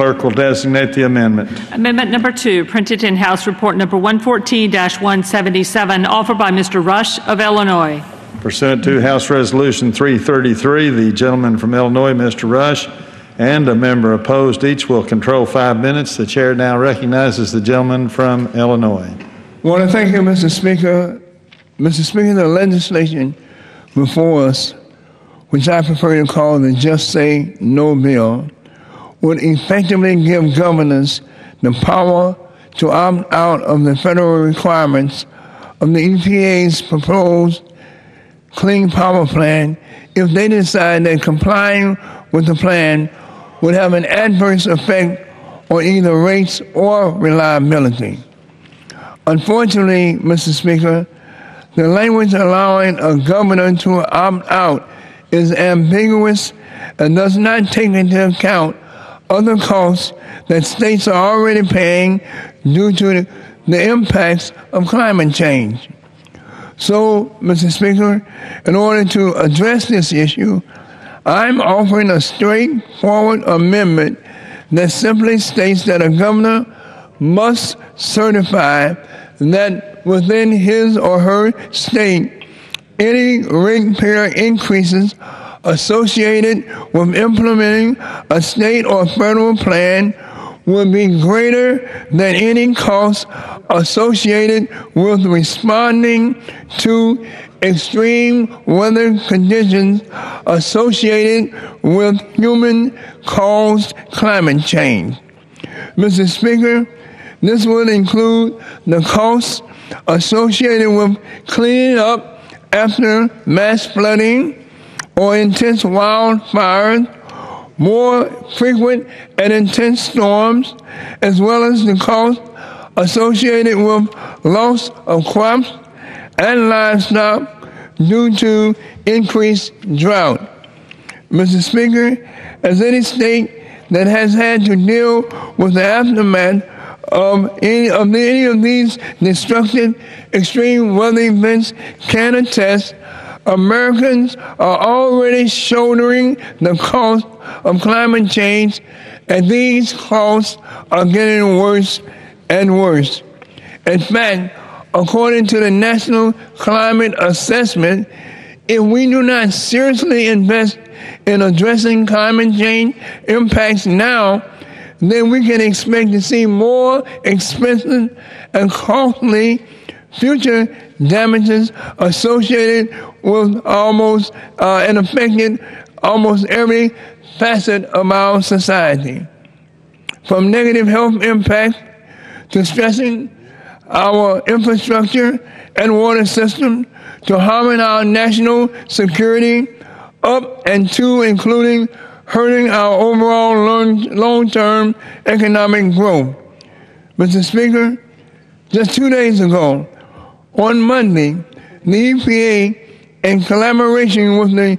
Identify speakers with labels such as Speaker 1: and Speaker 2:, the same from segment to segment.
Speaker 1: Clerk will designate the amendment.
Speaker 2: Amendment number 2, printed in House Report number 114-177, offered by Mr. Rush of Illinois.
Speaker 1: Pursuant to House Resolution 333, the gentleman from Illinois, Mr. Rush, and a member opposed each will control 5 minutes. The chair now recognizes the gentleman from Illinois.
Speaker 3: I want to thank you, Mr. Speaker. Mr. Speaker, the legislation before us, which I prefer to call the Just Say No bill, would effectively give governors the power to opt out of the federal requirements of the EPA's proposed Clean Power Plan if they decide that complying with the plan would have an adverse effect on either rates or reliability. Unfortunately, Mr. Speaker, the language allowing a governor to opt out is ambiguous and does not take into account other costs that states are already paying due to the impacts of climate change. So, Mr. Speaker, in order to address this issue, I'm offering a straightforward amendment that simply states that a governor must certify that within his or her state, any ratepayer increases associated with implementing a state or federal plan will be greater than any costs associated with responding to extreme weather conditions associated with human-caused climate change. Mr. Speaker, this will include the costs associated with cleaning up after mass flooding or intense wildfires, more frequent and intense storms, as well as the costs associated with loss of crops and livestock due to increased drought. Mr. Speaker, as any state that has had to deal with the aftermath of any of these destructive extreme weather events can attest, Americans are already shouldering the cost of climate change, and these costs are getting worse and worse. In fact, according to the National Climate Assessment, if we do not seriously invest in addressing climate change impacts now, then we can expect to see more expensive and costly future damages associated with and affecting almost every facet of our society. From negative health impacts to stressing our infrastructure and water system, to harming our national security, up and to including hurting our overall long-term economic growth. Mr. Speaker, just 2 days ago, on Monday, the EPA, in collaboration with the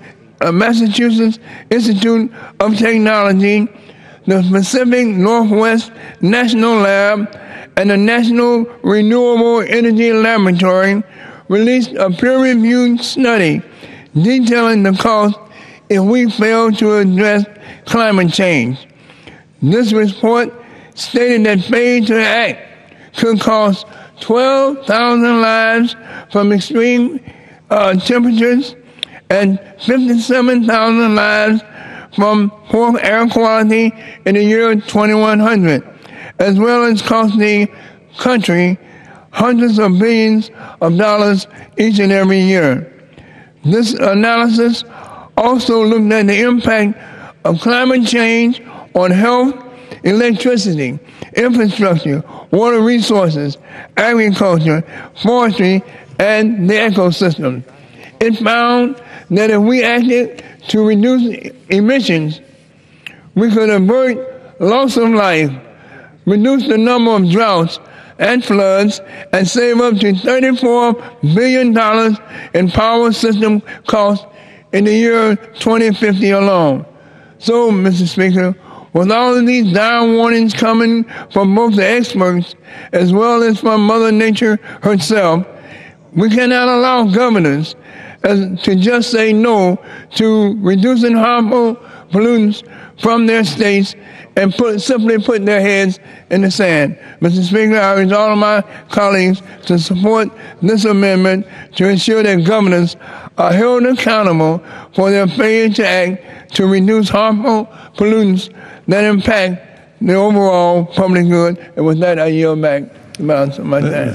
Speaker 3: Massachusetts Institute of Technology, the Pacific Northwest National Lab, and the National Renewable Energy Laboratory, released a peer-reviewed study detailing the cost if we fail to address climate change. This report stated that failure to act could cost 12,000 lives from extreme temperatures and 57,000 lives from poor air quality in the year 2100, as well as cost the country hundreds of billions of dollars each and every year. This analysis also looked at the impact of climate change on health, electricity, infrastructure, water resources, agriculture, forestry, and the ecosystem. It found that if we acted to reduce emissions, we could avert loss of life, reduce the number of droughts and floods, and save up to $34 billion in power system costs in the year 2050 alone. So, Mr. Speaker, with all of these dire warnings coming from both the experts as well as from Mother Nature herself, we cannot allow governors to just say no to reducing harmful pollutants from their states and simply put their heads in the sand. Mr. Speaker, I urge all of my colleagues to support this amendment to ensure that governors are held accountable for their failure to act to reduce harmful pollutants that impact the overall public good. And with that, I yield back the balance of my time.